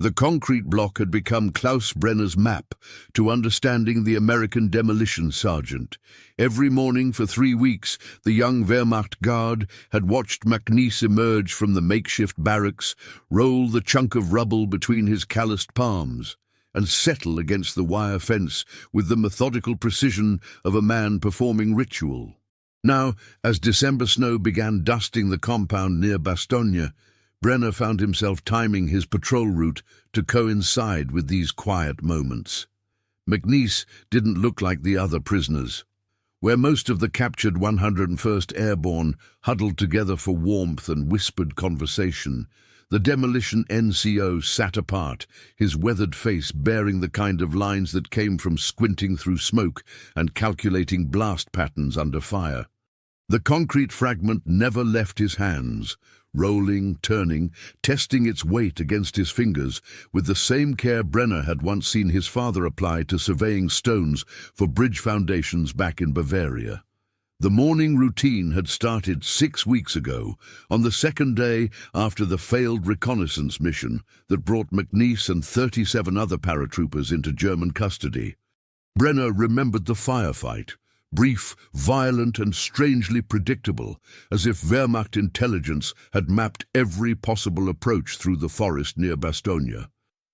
The concrete block had become Klaus Brenner's map to understanding the American demolition sergeant. Every morning for 3 weeks, the young Wehrmacht guard had watched McNiece emerge from the makeshift barracks, roll the chunk of rubble between his calloused palms, and settle against the wire fence with the methodical precision of a man performing ritual. Now, as December snow began dusting the compound near Bastogne, Brenner found himself timing his patrol route to coincide with these quiet moments. McNiece didn't look like the other prisoners. Where most of the captured 101st Airborne huddled together for warmth and whispered conversation, the demolition NCO sat apart, his weathered face bearing the kind of lines that came from squinting through smoke and calculating blast patterns under fire. The concrete fragment never left his hands, rolling, turning, testing its weight against his fingers with the same care Brenner had once seen his father apply to surveying stones for bridge foundations back in Bavaria. The morning routine had started 6 weeks ago, on the second day after the failed reconnaissance mission that brought McNiece and 37 other paratroopers into German custody. Brenner remembered the firefight, brief, violent and strangely predictable, as if Wehrmacht intelligence had mapped every possible approach through the forest near Bastogne.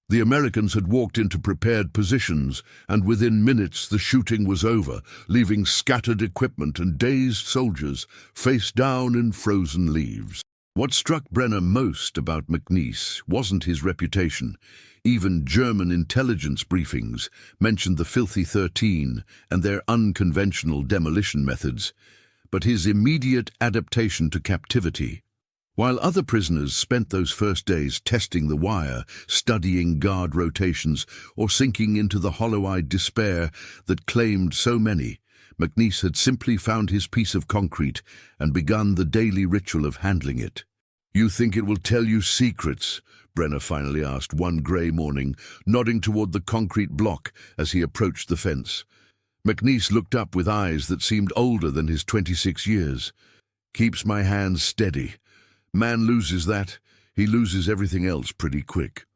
The Americans had walked into prepared positions, and within minutes the shooting was over, leaving scattered equipment and dazed soldiers face down in frozen leaves. What struck Brenner most about McNiece wasn't his reputation. Even German intelligence briefings mentioned the Filthy 13 and their unconventional demolition methods, but his immediate adaptation to captivity. While other prisoners spent those first days testing the wire, studying guard rotations, or sinking into the hollow-eyed despair that claimed so many, McNiece had simply found his piece of concrete and begun the daily ritual of handling it. "You think it will tell you secrets?" Brenner finally asked one grey morning, nodding toward the concrete block as he approached the fence. McNiece looked up with eyes that seemed older than his 26 years. "Keeps my hands steady. Man loses that, he loses everything else pretty quick."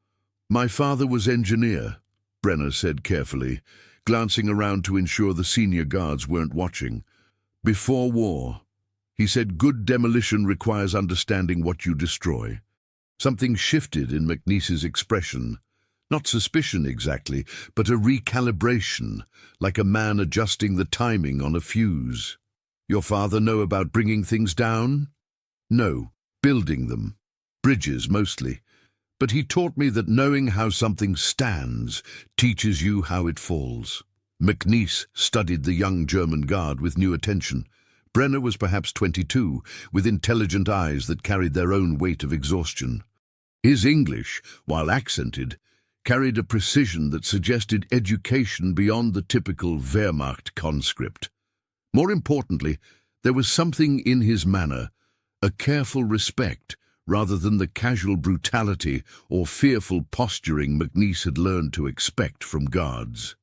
"My father was engineer," Brenner said carefully, glancing around to ensure the senior guards weren't watching. "Before war, he said good demolition requires understanding what you destroy." Something shifted in McNiece's expression. Not suspicion exactly, but a recalibration, like a man adjusting the timing on a fuse. "Your father know about bringing things down?" "No, building them. Bridges mostly. But he taught me that knowing how something stands teaches you how it falls." McNiece studied the young German guard with new attention. Brenner was perhaps 22, with intelligent eyes that carried their own weight of exhaustion. His English, while accented, carried a precision that suggested education beyond the typical Wehrmacht conscript. More importantly, there was something in his manner, a careful respect, rather than the casual brutality or fearful posturing McNiece had learned to expect from guards.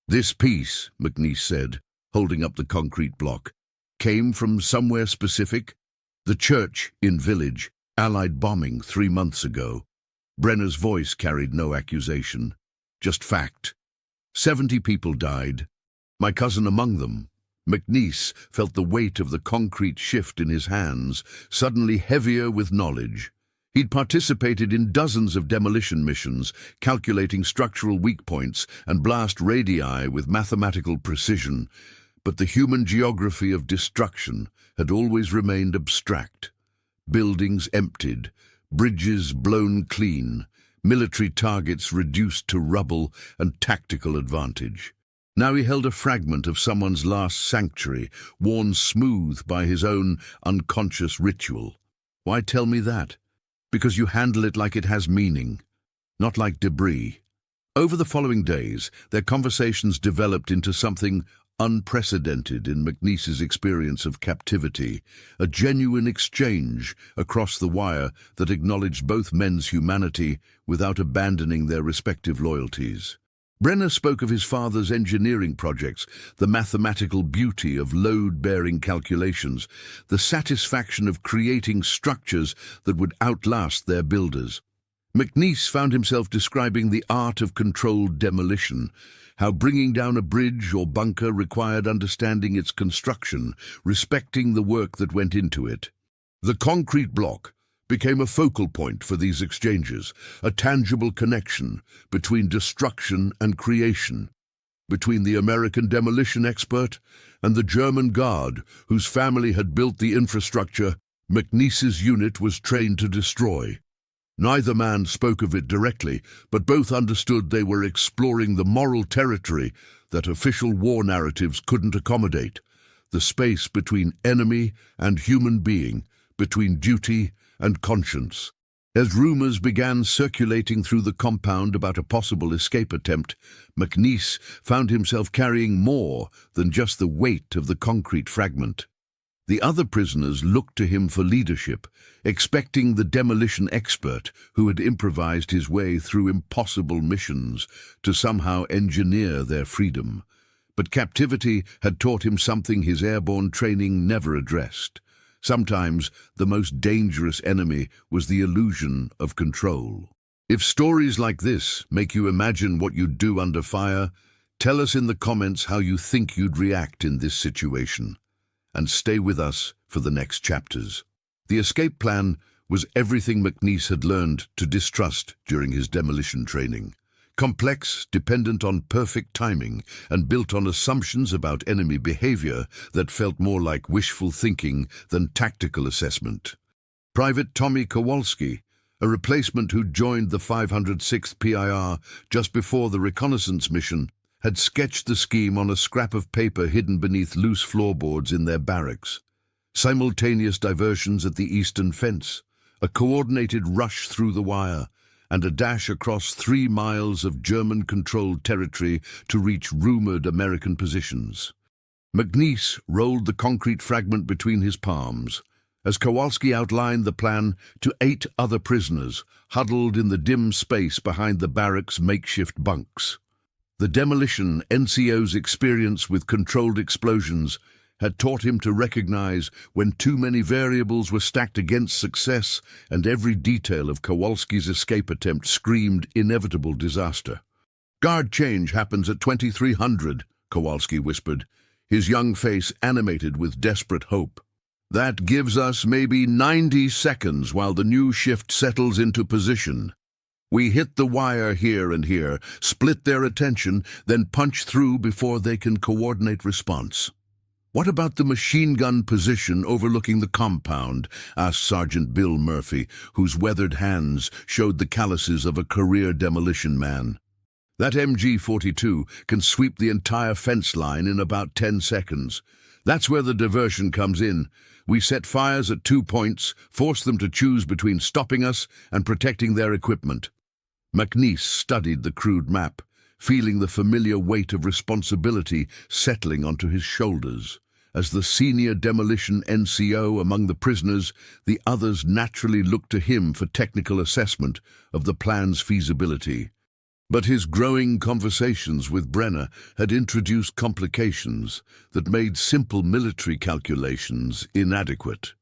"This piece," McNiece said, holding up the concrete block, "came from somewhere specific?" "The church in village. Allied bombing 3 months ago." Brenner's voice carried no accusation, just fact. 70 people died, my cousin among them. McNiece felt the weight of the concrete shift in his hands, suddenly heavier with knowledge. He'd participated in dozens of demolition missions, calculating structural weak points and blast radii with mathematical precision, but the human geography of destruction had always remained abstract. Buildings emptied, bridges blown clean, military targets reduced to rubble and tactical advantage. Now he held a fragment of someone's last sanctuary, worn smooth by his own unconscious ritual. Why tell me that? Because you handle it like it has meaning, not like debris. Over the following days, their conversations developed into something unprecedented in McNiece's experience of captivity, a genuine exchange across the wire that acknowledged both men's humanity without abandoning their respective loyalties. Brenner spoke of his father's engineering projects, the mathematical beauty of load-bearing calculations, the satisfaction of creating structures that would outlast their builders. McNiece found himself describing the art of controlled demolition, how bringing down a bridge or bunker required understanding its construction, respecting the work that went into it. The concrete block became a focal point for these exchanges, a tangible connection between destruction and creation, between the American demolition expert and the German guard whose family had built the infrastructure McNiece's unit was trained to destroy. Neither man spoke of it directly, but both understood they were exploring the moral territory that official war narratives couldn't accommodate, the space between enemy and human being, between duty and conscience. As rumors began circulating through the compound about a possible escape attempt, McNiece found himself carrying more than just the weight of the concrete fragment. The other prisoners looked to him for leadership, expecting the demolition expert who had improvised his way through impossible missions to somehow engineer their freedom. But captivity had taught him something his airborne training never addressed. Sometimes the most dangerous enemy was the illusion of control. If stories like this make you imagine what you'd do under fire, tell us in the comments how you think you'd react in this situation. And stay with us for the next chapters. The escape plan was everything McNiece had learned to distrust during his demolition training. Complex, dependent on perfect timing, and built on assumptions about enemy behavior that felt more like wishful thinking than tactical assessment. Private Tommy Kowalski, a replacement who joined the 506th PIR just before the reconnaissance mission, had sketched the scheme on a scrap of paper hidden beneath loose floorboards in their barracks. Simultaneous diversions at the eastern fence, a coordinated rush through the wire, and a dash across 3 miles of German-controlled territory to reach rumored American positions. McNiece rolled the concrete fragment between his palms as Kowalski outlined the plan to 8 other prisoners huddled in the dim space behind the barracks' makeshift bunks. The demolition NCO's experience with controlled explosions had taught him to recognize when too many variables were stacked against success, and every detail of Kowalski's escape attempt screamed inevitable disaster. "Guard change happens at 2300, Kowalski whispered, his young face animated with desperate hope. "That gives us maybe 90 seconds while the new shift settles into position. We hit the wire here and here, split their attention, then punch through before they can coordinate response." "What about the machine gun position overlooking the compound?" asked Sergeant Bill Murphy, whose weathered hands showed the calluses of a career demolition man. "That MG-42 can sweep the entire fence line in about 10 seconds. That's where the diversion comes in. We set fires at 2 points, force them to choose between stopping us and protecting their equipment." McNiece studied the crude map, feeling the familiar weight of responsibility settling onto his shoulders. As the senior demolition NCO among the prisoners, the others naturally looked to him for technical assessment of the plan's feasibility. But his growing conversations with Brenner had introduced complications that made simple military calculations inadequate.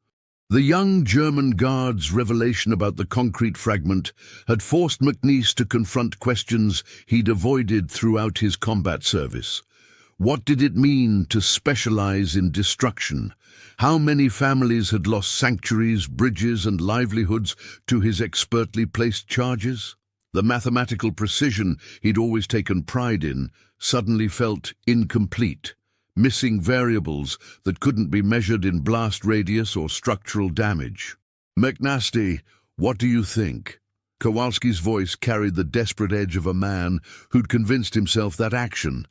The young German guard's revelation about the concrete fragment had forced McNiece to confront questions he'd avoided throughout his combat service. What did it mean to specialize in destruction? How many families had lost sanctuaries, bridges, and livelihoods to his expertly placed charges? The mathematical precision he'd always taken pride in suddenly felt incomplete, missing variables that couldn't be measured in blast radius or structural damage. "McNiece, what do you think?" Kowalski's voice carried the desperate edge of a man who'd convinced himself that action,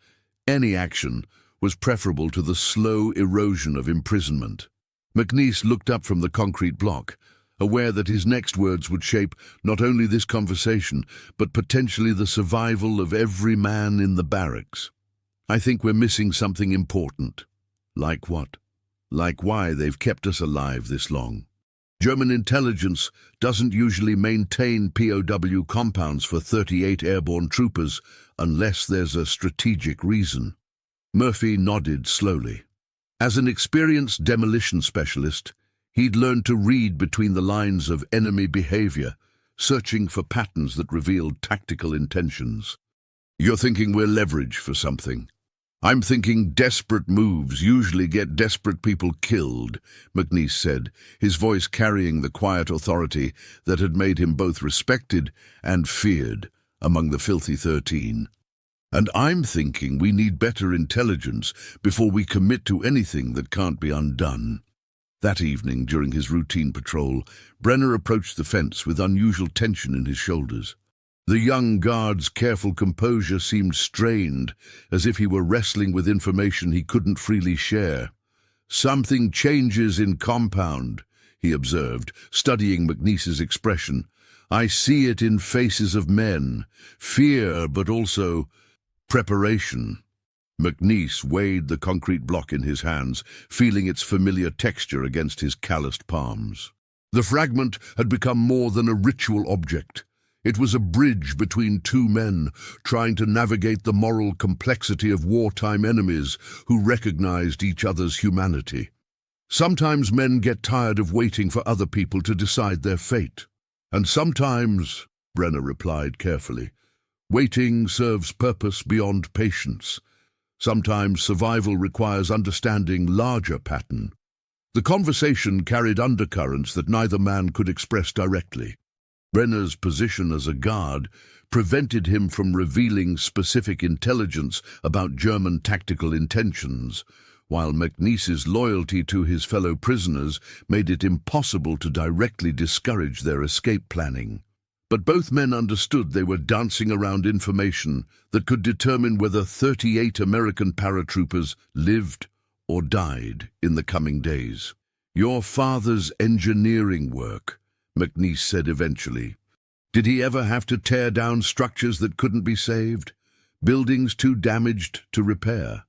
any action, was preferable to the slow erosion of imprisonment. McNiece looked up from the concrete block, aware that his next words would shape not only this conversation, but potentially the survival of every man in the barracks. "I think we're missing something important." "Like what?" "Like why they've kept us alive this long. German intelligence doesn't usually maintain POW compounds for 38 airborne troopers unless there's a strategic reason." Murphy nodded slowly. As an experienced demolition specialist, he'd learned to read between the lines of enemy behavior, searching for patterns that revealed tactical intentions. "You're thinking we're leverage for something." "I'm thinking desperate moves usually get desperate people killed," McNiece said, his voice carrying the quiet authority that had made him both respected and feared among the Filthy 13. "And I'm thinking we need better intelligence before we commit to anything that can't be undone." That evening, during his routine patrol, Brenner approached the fence with unusual tension in his shoulders. The young guard's careful composure seemed strained, as if he were wrestling with information he couldn't freely share. "Something changes in compound," he observed, studying McNiece's expression. "I see it in faces of men. Fear, but also preparation." McNiece weighed the concrete block in his hands, feeling its familiar texture against his calloused palms. The fragment had become more than a ritual object. It was a bridge between two men trying to navigate the moral complexity of wartime enemies who recognized each other's humanity. Sometimes men get tired of waiting for other people to decide their fate. And sometimes, Brenner replied carefully, waiting serves purpose beyond patience. Sometimes survival requires understanding larger pattern. The conversation carried undercurrents that neither man could express directly. Brenner's position as a guard prevented him from revealing specific intelligence about German tactical intentions, while McNiece's loyalty to his fellow prisoners made it impossible to directly discourage their escape planning. But both men understood they were dancing around information that could determine whether 38 American paratroopers lived or died in the coming days. "Your father's engineering work," McNiece said eventually. "Did he ever have to tear down structures that couldn't be saved? Buildings too damaged to repair?"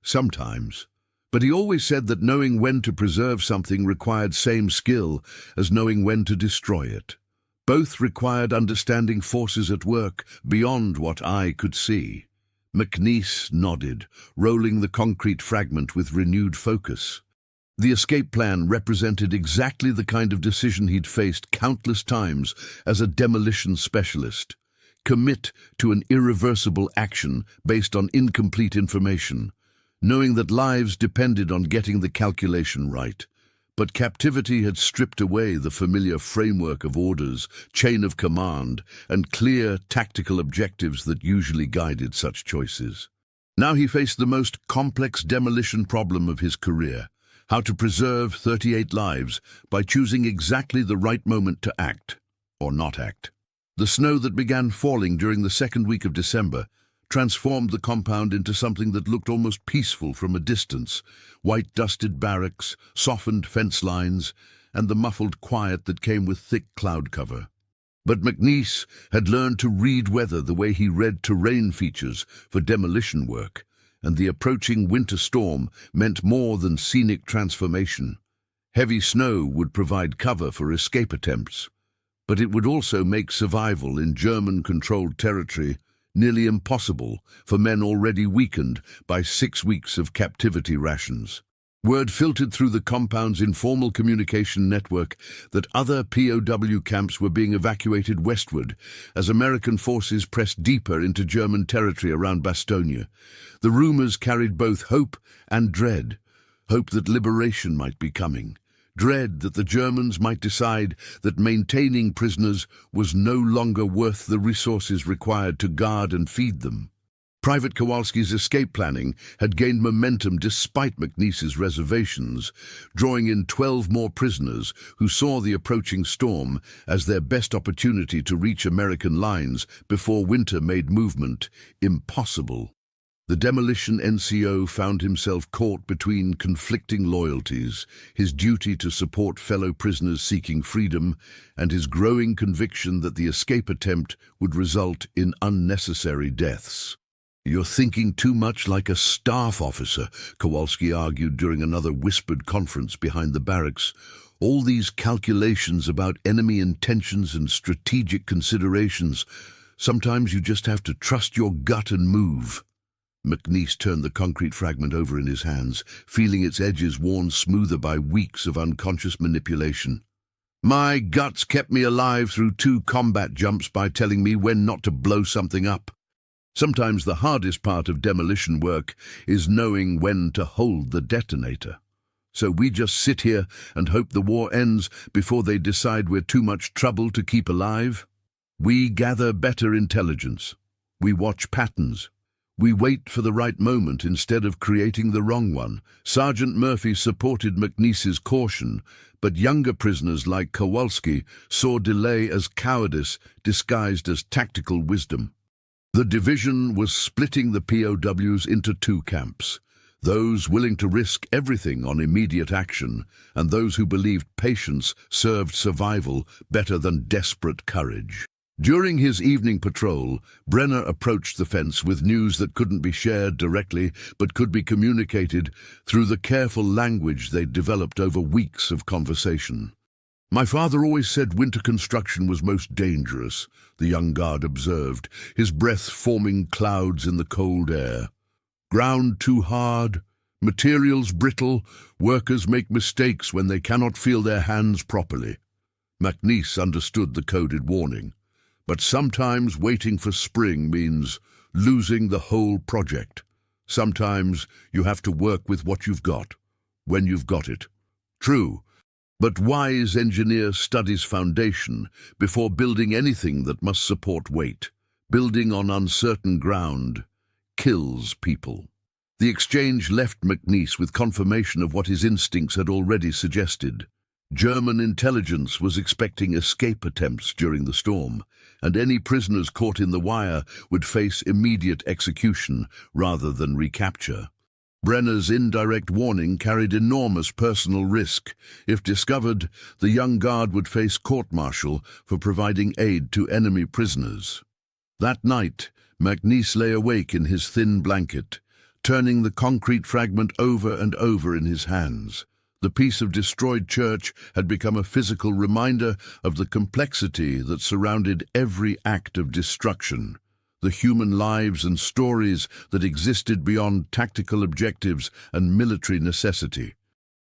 "Sometimes. But he always said that knowing when to preserve something required same skill as knowing when to destroy it. Both required understanding forces at work beyond what eye could see." McNiece nodded, rolling the concrete fragment with renewed focus. The escape plan represented exactly the kind of decision he'd faced countless times as a demolition specialist. Commit to an irreversible action based on incomplete information, knowing that lives depended on getting the calculation right. But captivity had stripped away the familiar framework of orders, chain of command, and clear tactical objectives that usually guided such choices. Now he faced the most complex demolition problem of his career: how to preserve 38 lives by choosing exactly the right moment to act, or not act. The snow that began falling during the second week of December transformed the compound into something that looked almost peaceful from a distance: white dusted barracks, softened fence lines, and the muffled quiet that came with thick cloud cover. But McNiece had learned to read weather the way he read terrain features for demolition work, and the approaching winter storm meant more than scenic transformation. Heavy snow would provide cover for escape attempts, but it would also make survival in German-controlled territory nearly impossible for men already weakened by 6 weeks of captivity rations. Word filtered through the compound's informal communication network that other POW camps were being evacuated westward as American forces pressed deeper into German territory around Bastogne. The rumors carried both hope and dread. Hope that liberation might be coming. Dread that the Germans might decide that maintaining prisoners was no longer worth the resources required to guard and feed them. Private Kowalski's escape planning had gained momentum despite McNiece's reservations, drawing in 12 more prisoners who saw the approaching storm as their best opportunity to reach American lines before winter made movement impossible. The demolition NCO found himself caught between conflicting loyalties: his duty to support fellow prisoners seeking freedom, and his growing conviction that the escape attempt would result in unnecessary deaths. "You're thinking too much like a staff officer," Kowalski argued during another whispered conference behind the barracks. "All these calculations about enemy intentions and strategic considerations. Sometimes you just have to trust your gut and move." McNiece turned the concrete fragment over in his hands, feeling its edges worn smoother by weeks of unconscious manipulation. My guts kept me alive through 2 combat jumps by telling me when not to blow something up. Sometimes the hardest part of demolition work is knowing when to hold the detonator. So we just sit here and hope the war ends before they decide we're too much trouble to keep alive. We gather better intelligence. We watch patterns. We wait for the right moment instead of creating the wrong one. Sergeant Murphy supported McNiece's caution, but younger prisoners like Kowalski saw delay as cowardice disguised as tactical wisdom. The division was splitting the POWs into 2 camps, those willing to risk everything on immediate action, and those who believed patience served survival better than desperate courage. During his evening patrol, Brenner approached the fence with news that couldn't be shared directly but could be communicated through the careful language they'd developed over weeks of conversation. "My father always said winter construction was most dangerous," the young guard observed, his breath forming clouds in the cold air. "Ground too hard, materials brittle, workers make mistakes when they cannot feel their hands properly." McNiece understood the coded warning. But sometimes waiting for spring means losing the whole project. Sometimes you have to work with what you've got, when you've got it. True, but wise engineer studies foundation before building anything that must support weight. Building on uncertain ground kills people. The exchange left McNiece with confirmation of what his instincts had already suggested. German intelligence was expecting escape attempts during the storm, and any prisoners caught in the wire would face immediate execution rather than recapture. Brenner's indirect warning carried enormous personal risk. If discovered, the young guard would face court-martial for providing aid to enemy prisoners. That night, McNiece lay awake in his thin blanket, turning the concrete fragment over and over in his hands. The piece of destroyed church had become a physical reminder of the complexity that surrounded every act of destruction, the human lives and stories that existed beyond tactical objectives and military necessity.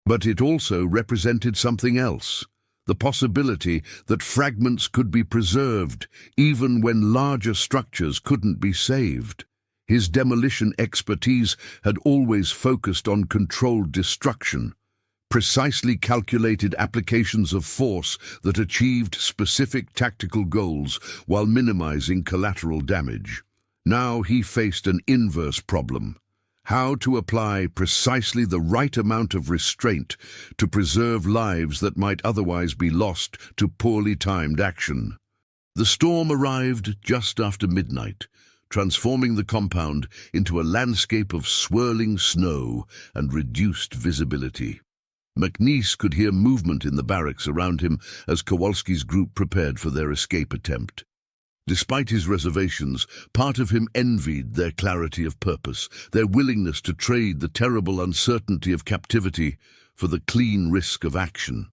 But it also represented something else, the possibility that fragments could be preserved even when larger structures couldn't be saved. His demolition expertise had always focused on controlled destruction, precisely calculated applications of force that achieved specific tactical goals while minimizing collateral damage. Now he faced an inverse problem: how to apply precisely the right amount of restraint to preserve lives that might otherwise be lost to poorly timed action. The storm arrived just after midnight, transforming the compound into a landscape of swirling snow and reduced visibility. McNiece could hear movement in the barracks around him as Kowalski's group prepared for their escape attempt. Despite his reservations, part of him envied their clarity of purpose, their willingness to trade the terrible uncertainty of captivity for the clean risk of action.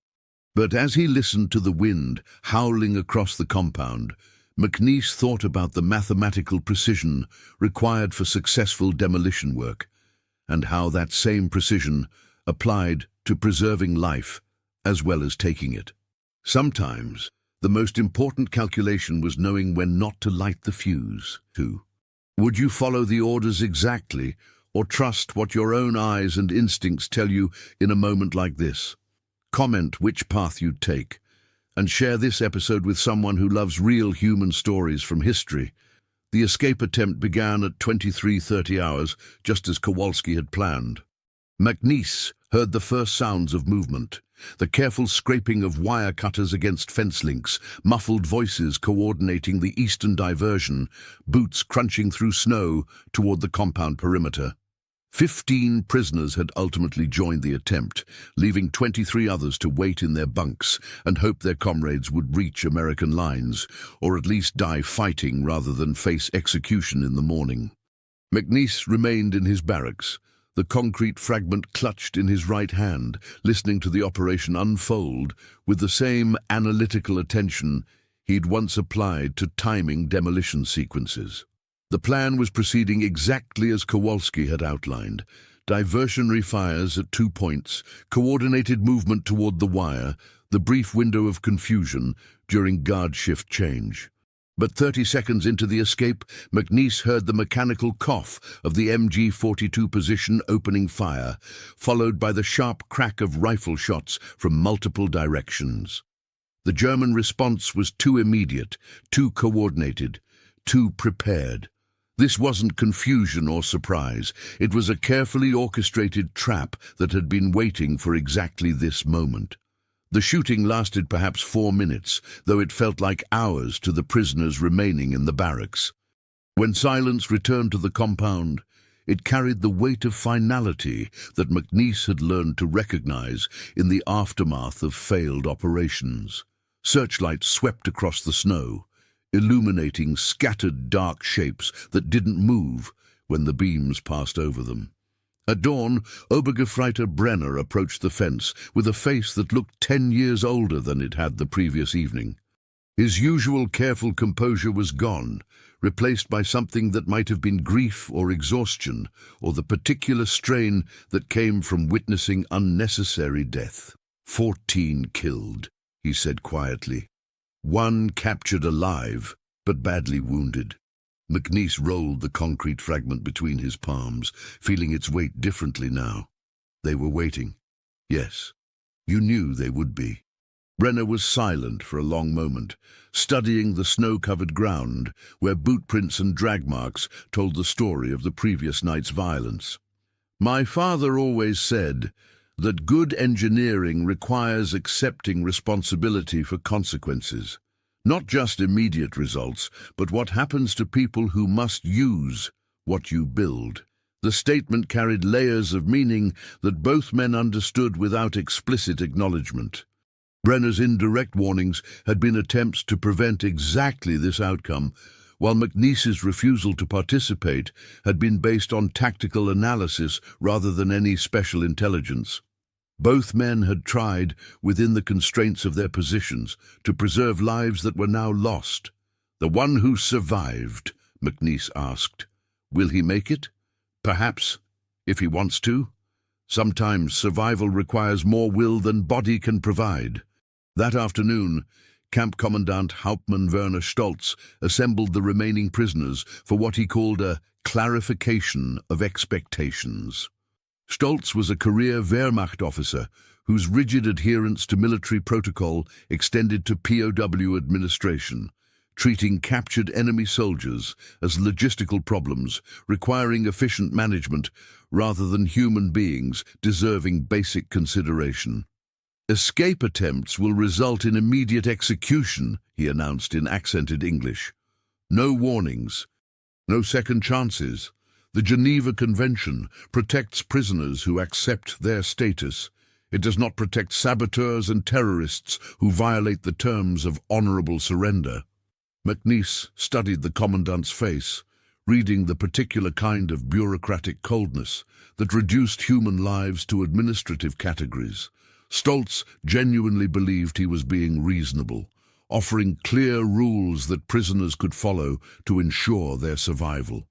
But as he listened to the wind howling across the compound, McNiece thought about the mathematical precision required for successful demolition work, and how that same precision applied to preserving life as well as taking it. Sometimes, the most important calculation was knowing when not to light the fuse, too. Would you follow the orders exactly, or trust what your own eyes and instincts tell you in a moment like this? Comment which path you'd take, and share this episode with someone who loves real human stories from history. The escape attempt began at 23:30 hours, just as Kowalski had planned. McNiece heard the first sounds of movement, the careful scraping of wire cutters against fence links, muffled voices coordinating the eastern diversion, boots crunching through snow toward the compound perimeter. 15 prisoners had ultimately joined the attempt, leaving 23 others to wait in their bunks and hope their comrades would reach American lines, or at least die fighting rather than face execution in the morning. McNiece remained in his barracks, the concrete fragment clutched in his right hand, listening to the operation unfold with the same analytical attention he'd once applied to timing demolition sequences. The plan was proceeding exactly as Kowalski had outlined: diversionary fires at 2 points, coordinated movement toward the wire, the brief window of confusion during guard shift change. But 30 seconds into the escape, McNiece heard the mechanical cough of the MG-42 position opening fire, followed by the sharp crack of rifle shots from multiple directions. The German response was too immediate, too coordinated, too prepared. This wasn't confusion or surprise. It was a carefully orchestrated trap that had been waiting for exactly this moment. The shooting lasted perhaps 4 minutes, though it felt like hours to the prisoners remaining in the barracks. When silence returned to the compound, it carried the weight of finality that McNiece had learned to recognize in the aftermath of failed operations. Searchlights swept across the snow, illuminating scattered dark shapes that didn't move when the beams passed over them. At dawn, Obergefreiter Brenner approached the fence with a face that looked 10 years older than it had the previous evening. His usual careful composure was gone, replaced by something that might have been grief or exhaustion, or the particular strain that came from witnessing unnecessary death. 14 killed, he said quietly. 1 captured alive, but badly wounded. McNiece rolled the concrete fragment between his palms, feeling its weight differently now. They were waiting. Yes, you knew they would be. Brenner was silent for a long moment, studying the snow-covered ground where boot prints and drag marks told the story of the previous night's violence. My father always said that good engineering requires accepting responsibility for consequences. Not just immediate results, but what happens to people who must use what you build. The statement carried layers of meaning that both men understood without explicit acknowledgement. Brenner's indirect warnings had been attempts to prevent exactly this outcome, while McNiece's refusal to participate had been based on tactical analysis rather than any special intelligence. Both men had tried, within the constraints of their positions, to preserve lives that were now lost. The one who survived, McNiece asked. Will he make it? Perhaps, if he wants to. Sometimes survival requires more will than body can provide. That afternoon, Camp Commandant Hauptmann Werner Stolz assembled the remaining prisoners for what he called a clarification of expectations. Stolz was a career Wehrmacht officer whose rigid adherence to military protocol extended to POW administration, treating captured enemy soldiers as logistical problems requiring efficient management rather than human beings deserving basic consideration. Escape attempts will result in immediate execution, he announced in accented English. No warnings, no second chances. The Geneva Convention protects prisoners who accept their status. It does not protect saboteurs and terrorists who violate the terms of honorable surrender. McNiece studied the commandant's face, reading the particular kind of bureaucratic coldness that reduced human lives to administrative categories. Stolz genuinely believed he was being reasonable, offering clear rules that prisoners could follow to ensure their survival.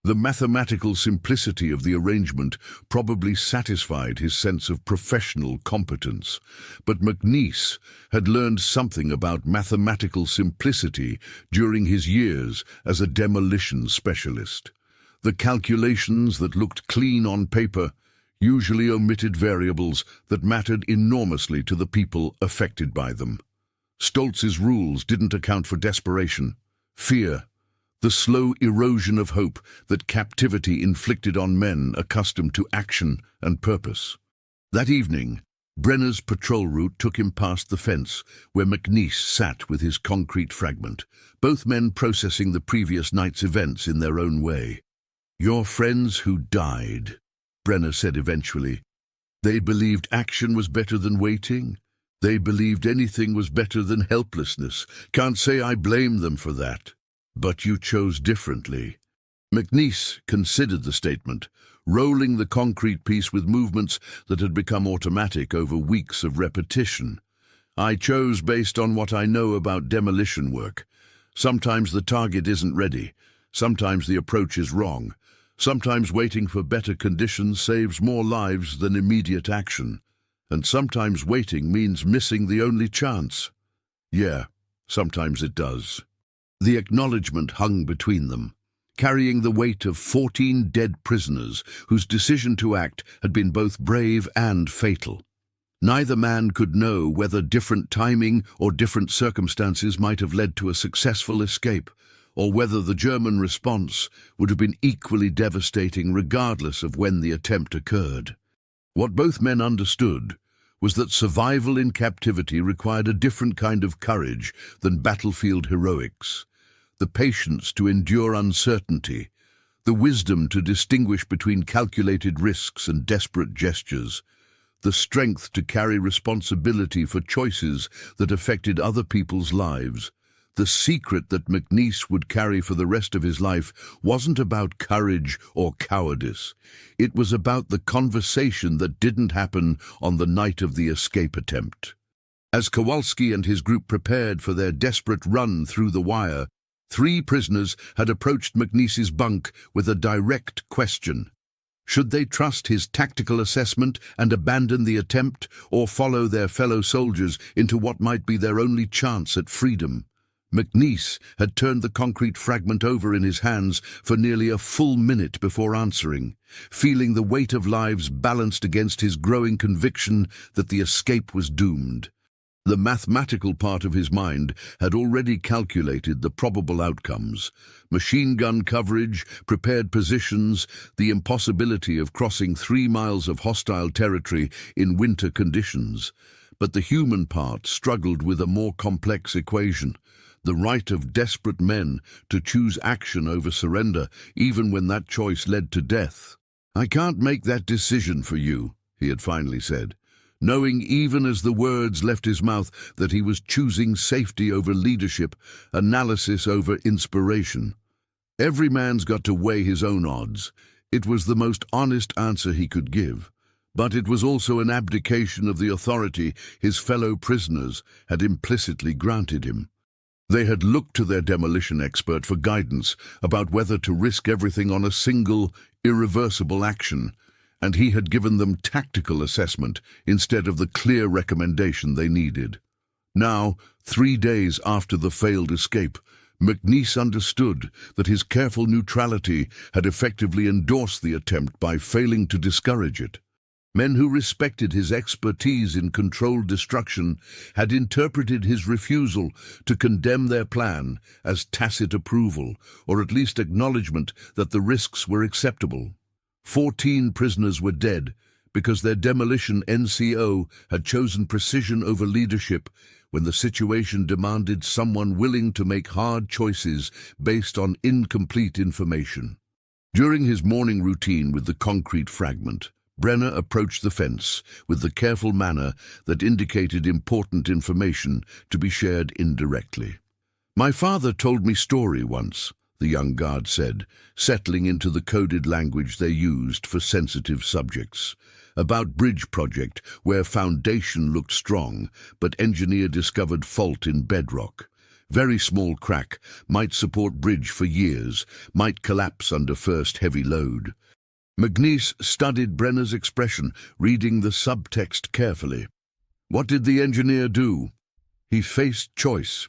The mathematical simplicity of the arrangement probably satisfied his sense of professional competence, but McNiece had learned something about mathematical simplicity during his years as a demolition specialist. The calculations that looked clean on paper usually omitted variables that mattered enormously to the people affected by them. Stolz's rules didn't account for desperation, fear, the slow erosion of hope that captivity inflicted on men accustomed to action and purpose. That evening, Brenner's patrol route took him past the fence where McNiece sat with his concrete fragment, both men processing the previous night's events in their own way. Your friends who died, Brenner said eventually. They believed action was better than waiting. They believed anything was better than helplessness. Can't say I blame them for that. But you chose differently. McNiece considered the statement, rolling the concrete piece with movements that had become automatic over weeks of repetition. I chose based on what I know about demolition work. Sometimes the target isn't ready. Sometimes the approach is wrong. Sometimes waiting for better conditions saves more lives than immediate action. And sometimes waiting means missing the only chance. Yeah, sometimes it does. The acknowledgement hung between them, carrying the weight of 14 dead prisoners whose decision to act had been both brave and fatal. Neither man could know whether different timing or different circumstances might have led to a successful escape, or whether the German response would have been equally devastating regardless of when the attempt occurred. What both men understood was that survival in captivity required a different kind of courage than battlefield heroics, the patience to endure uncertainty, the wisdom to distinguish between calculated risks and desperate gestures, the strength to carry responsibility for choices that affected other people's lives. The secret that McNiece would carry for the rest of his life wasn't about courage or cowardice. It was about the conversation that didn't happen on the night of the escape attempt. As Kowalski and his group prepared for their desperate run through the wire, 3 prisoners had approached McNiece's bunk with a direct question. Should they trust his tactical assessment and abandon the attempt, or follow their fellow soldiers into what might be their only chance at freedom? McNiece had turned the concrete fragment over in his hands for nearly a full minute before answering, feeling the weight of lives balanced against his growing conviction that the escape was doomed. The mathematical part of his mind had already calculated the probable outcomes: machine gun coverage, prepared positions, the impossibility of crossing 3 miles of hostile territory in winter conditions. But the human part struggled with a more complex equation: the right of desperate men to choose action over surrender, even when that choice led to death. "I can't make that decision for you," he had finally said, knowing even as the words left his mouth that he was choosing safety over leadership, analysis over inspiration. Every man's got to weigh his own odds. It was the most honest answer he could give, but it was also an abdication of the authority his fellow prisoners had implicitly granted him. They had looked to their demolition expert for guidance about whether to risk everything on a single, irreversible action, and he had given them tactical assessment instead of the clear recommendation they needed. Now, 3 days after the failed escape, McNiece understood that his careful neutrality had effectively endorsed the attempt by failing to discourage it. Men who respected his expertise in controlled destruction had interpreted his refusal to condemn their plan as tacit approval, or at least acknowledgement that the risks were acceptable. 14 prisoners were dead because their demolition NCO had chosen precision over leadership when the situation demanded someone willing to make hard choices based on incomplete information. During his morning routine with the concrete fragment, Brenner approached the fence with the careful manner that indicated important information to be shared indirectly. "My father told me story once," the young guard said, settling into the coded language they used for sensitive subjects, about bridge project where foundation looked strong, but engineer discovered fault in bedrock. Very small crack, might support bridge for years, might collapse under first heavy load. McNiece studied Brenner's expression, reading the subtext carefully. What did the engineer do? He faced choice: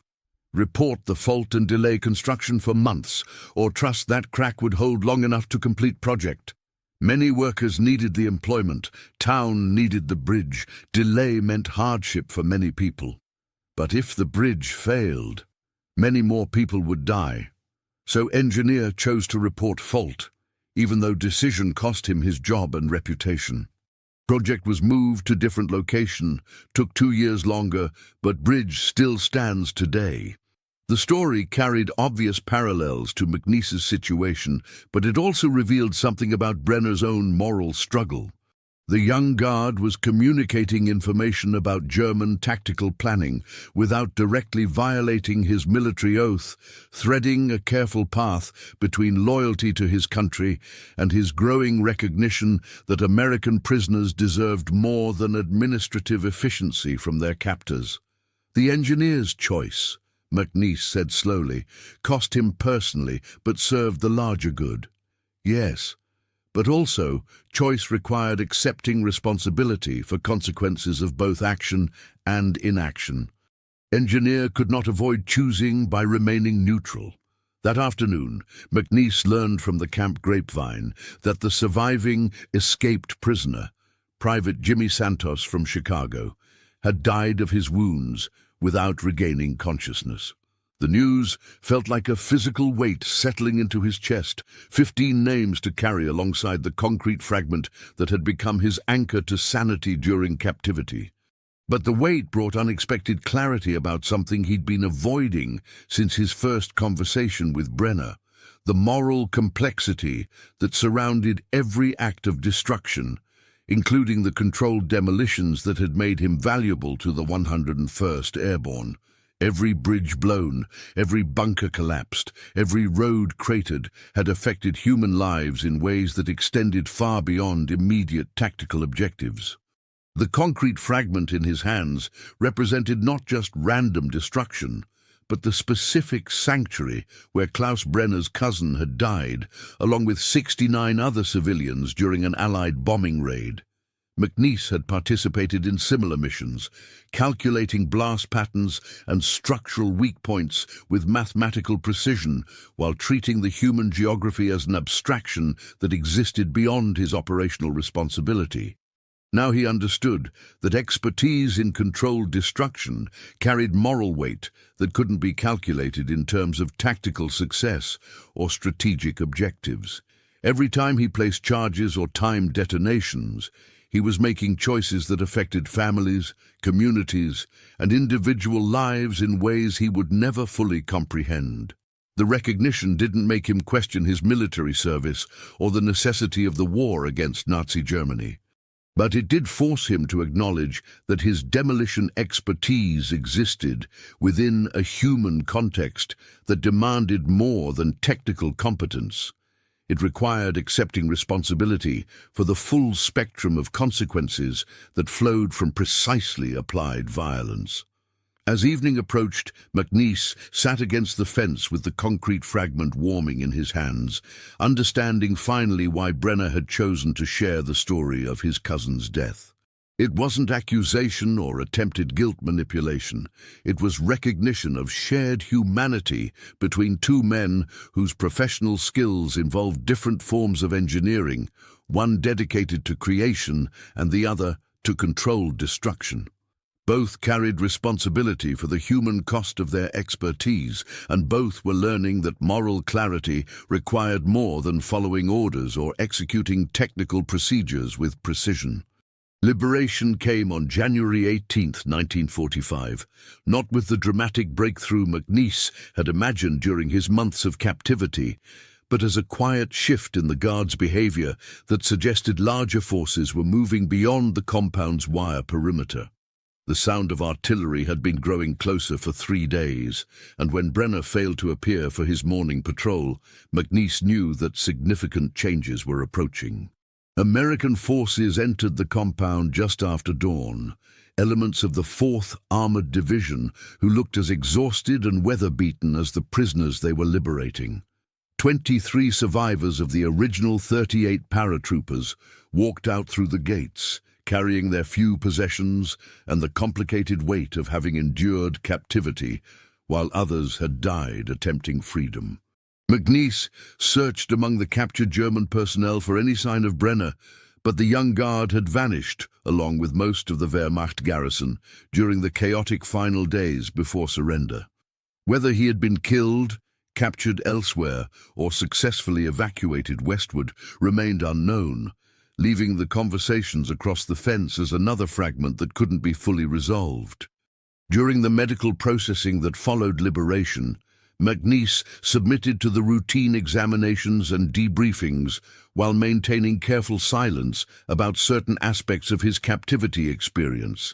report the fault and delay construction for months, or trust that crack would hold long enough to complete project. Many workers needed the employment, town needed the bridge, delay meant hardship for many people. But if the bridge failed, many more people would die. So engineer chose to report fault, even though decision cost him his job and reputation. Project was moved to different location, took 2 years longer, but bridge still stands today. The story carried obvious parallels to McNiece's situation, but it also revealed something about Brenner's own moral struggle. The young guard was communicating information about German tactical planning without directly violating his military oath, threading a careful path between loyalty to his country and his growing recognition that American prisoners deserved more than administrative efficiency from their captors. The engineer's choice, McNiece said slowly, cost him personally but served the larger good. Yes, But also, choice required accepting responsibility for consequences of both action and inaction. Engineer could not avoid choosing by remaining neutral. That afternoon, McNiece learned from the camp grapevine that the surviving, escaped prisoner, Private Jimmy Santos from Chicago, had died of his wounds without regaining consciousness. The news felt like a physical weight settling into his chest, 15 names to carry alongside the concrete fragment that had become his anchor to sanity during captivity. But the weight brought unexpected clarity about something he'd been avoiding since his first conversation with Brenner: the moral complexity that surrounded every act of destruction, including the controlled demolitions that had made him valuable to the 101st Airborne. Every bridge blown, every bunker collapsed, every road cratered had affected human lives in ways that extended far beyond immediate tactical objectives. The concrete fragment in his hands represented not just random destruction, but the specific sanctuary where Klaus Brenner's cousin had died, along with 69 other civilians during an Allied bombing raid. McNiece had participated in similar missions, calculating blast patterns and structural weak points with mathematical precision while treating the human geography as an abstraction that existed beyond his operational responsibility. Now he understood that expertise in controlled destruction carried moral weight that couldn't be calculated in terms of tactical success or strategic objectives. Every time he placed charges or timed detonations, he was making choices that affected families, communities, and individual lives in ways he would never fully comprehend. The recognition didn't make him question his military service or the necessity of the war against Nazi Germany. But it did force him to acknowledge that his demolition expertise existed within a human context that demanded more than technical competence. It required accepting responsibility for the full spectrum of consequences that flowed from precisely applied violence. As evening approached, McNiece sat against the fence with the concrete fragment warming in his hands, understanding finally why Brenner had chosen to share the story of his cousin's death. It wasn't accusation or attempted guilt manipulation. It was recognition of shared humanity between two men whose professional skills involved different forms of engineering, one dedicated to creation and the other to controlled destruction. Both carried responsibility for the human cost of their expertise, and both were learning that moral clarity required more than following orders or executing technical procedures with precision. Liberation came on January 18, 1945, not with the dramatic breakthrough McNiece had imagined during his months of captivity, but as a quiet shift in the guards' behavior that suggested larger forces were moving beyond the compound's wire perimeter. The sound of artillery had been growing closer for 3 days, and when Brenner failed to appear for his morning patrol, McNiece knew that significant changes were approaching. American forces entered the compound just after dawn, elements of the 4th Armored Division who looked as exhausted and weather-beaten as the prisoners they were liberating. 23 survivors of the original 38 paratroopers walked out through the gates, carrying their few possessions and the complicated weight of having endured captivity, while others had died attempting freedom. McNiece searched among the captured German personnel for any sign of Brenner, but the young guard had vanished, along with most of the Wehrmacht garrison, during the chaotic final days before surrender. Whether he had been killed, captured elsewhere, or successfully evacuated westward remained unknown, leaving the conversations across the fence as another fragment that couldn't be fully resolved. During the medical processing that followed liberation, McNiece submitted to the routine examinations and debriefings while maintaining careful silence about certain aspects of his captivity experience.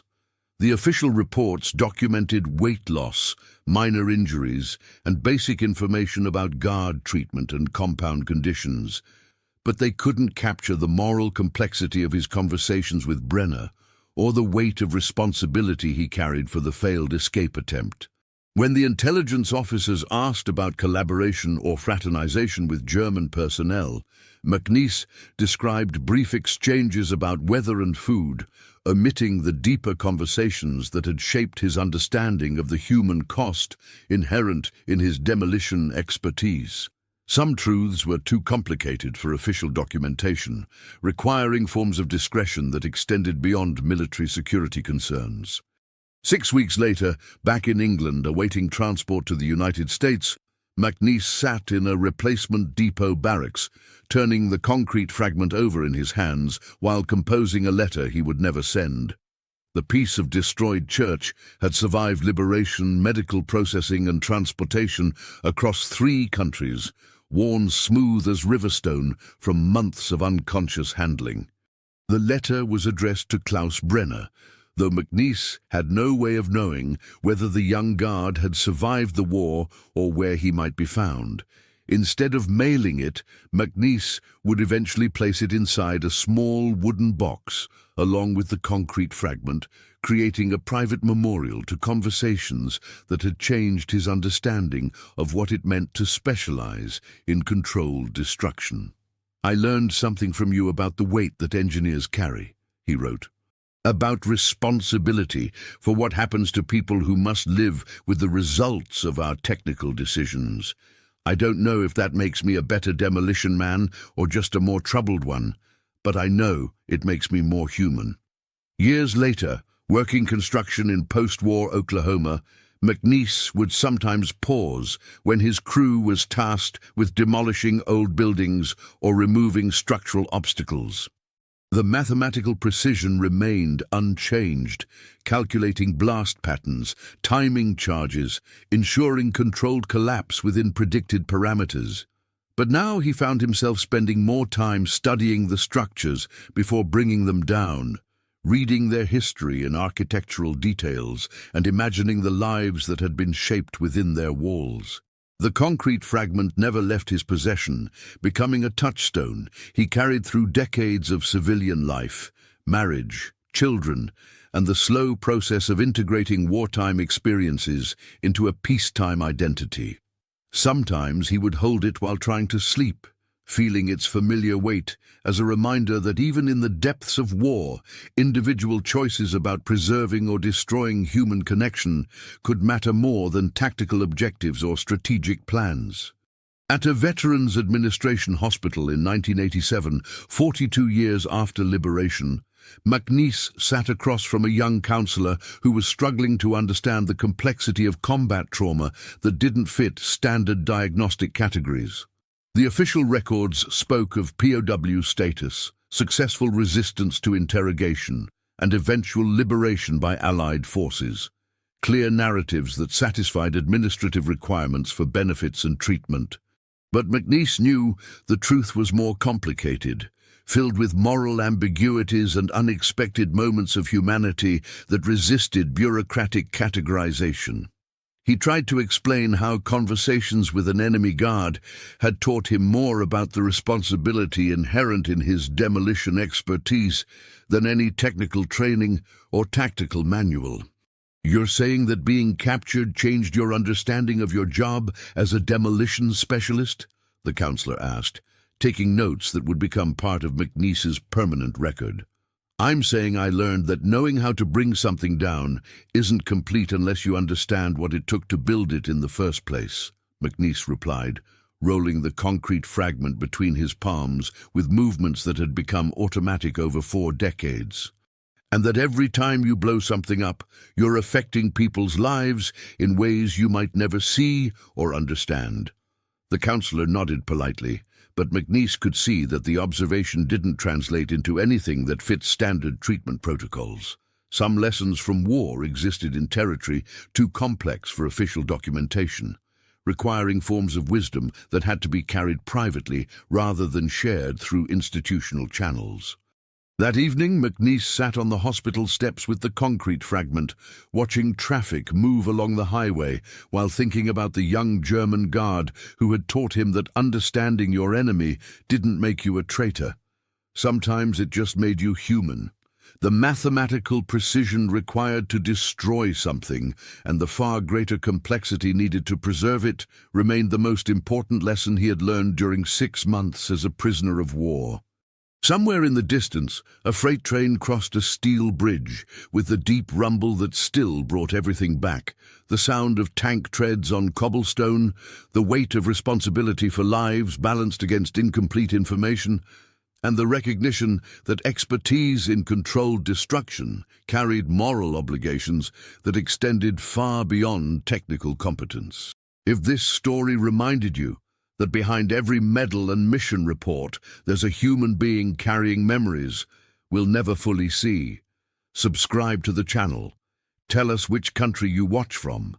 The official reports documented weight loss, minor injuries, and basic information about guard treatment and compound conditions, but they couldn't capture the moral complexity of his conversations with Brenner or the weight of responsibility he carried for the failed escape attempt. When the intelligence officers asked about collaboration or fraternization with German personnel, McNiece described brief exchanges about weather and food, omitting the deeper conversations that had shaped his understanding of the human cost inherent in his demolition expertise. Some truths were too complicated for official documentation, requiring forms of discretion that extended beyond military security concerns. 6 weeks later, back in England, awaiting transport to the United States, McNiece sat in a replacement depot barracks, turning the concrete fragment over in his hands while composing a letter he would never send. The piece of destroyed church had survived liberation, medical processing and transportation across 3 countries, worn smooth as riverstone from months of unconscious handling. The letter was addressed to Klaus Brenner, though McNiece had no way of knowing whether the young guard had survived the war or where he might be found. Instead of mailing it, McNiece would eventually place it inside a small wooden box, along with the concrete fragment, creating a private memorial to conversations that had changed his understanding of what it meant to specialize in controlled destruction. "I learned something from you about the weight that engineers carry," he wrote. "About responsibility for what happens to people who must live with the results of our technical decisions. I don't know if that makes me a better demolition man or just a more troubled one, but I know it makes me more human." Years later, working construction in post-war Oklahoma, McNiece would sometimes pause when his crew was tasked with demolishing old buildings or removing structural obstacles. The mathematical precision remained unchanged, calculating blast patterns, timing charges, ensuring controlled collapse within predicted parameters. But now he found himself spending more time studying the structures before bringing them down, reading their history and architectural details, and imagining the lives that had been shaped within their walls. The concrete fragment never left his possession, becoming a touchstone he carried through decades of civilian life, marriage, children, and the slow process of integrating wartime experiences into a peacetime identity. Sometimes he would hold it while trying to sleep, feeling its familiar weight as a reminder that even in the depths of war, individual choices about preserving or destroying human connection could matter more than tactical objectives or strategic plans. At a Veterans Administration hospital in 1987, 42 years after liberation, McNiece sat across from a young counselor who was struggling to understand the complexity of combat trauma that didn't fit standard diagnostic categories. The official records spoke of POW status, successful resistance to interrogation, and eventual liberation by Allied forces. Clear narratives that satisfied administrative requirements for benefits and treatment. But McNiece knew the truth was more complicated, filled with moral ambiguities and unexpected moments of humanity that resisted bureaucratic categorization. He tried to explain how conversations with an enemy guard had taught him more about the responsibility inherent in his demolition expertise than any technical training or tactical manual. "You're saying that being captured changed your understanding of your job as a demolition specialist?" the counselor asked, taking notes that would become part of McNiece's permanent record. "I'm saying I learned that knowing how to bring something down isn't complete unless you understand what it took to build it in the first place," McNiece replied, rolling the concrete fragment between his palms with movements that had become automatic over 4 decades. "And that every time you blow something up, you're affecting people's lives in ways you might never see or understand." The counselor nodded politely, but McNiece could see that the observation didn't translate into anything that fit standard treatment protocols. Some lessons from war existed in territory too complex for official documentation, requiring forms of wisdom that had to be carried privately rather than shared through institutional channels. That evening, McNiece sat on the hospital steps with the concrete fragment, watching traffic move along the highway while thinking about the young German guard who had taught him that understanding your enemy didn't make you a traitor. Sometimes it just made you human. The mathematical precision required to destroy something and the far greater complexity needed to preserve it remained the most important lesson he had learned during 6 months as a prisoner of war. Somewhere in the distance, a freight train crossed a steel bridge, with the deep rumble that still brought everything back. The sound of tank treads on cobblestone, the weight of responsibility for lives balanced against incomplete information, and the recognition that expertise in controlled destruction carried moral obligations that extended far beyond technical competence. If this story reminded you that behind every medal and mission report there's a human being carrying memories we'll never fully see, subscribe to the channel, tell us which country you watch from,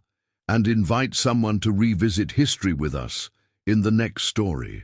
and invite someone to revisit history with us in the next story.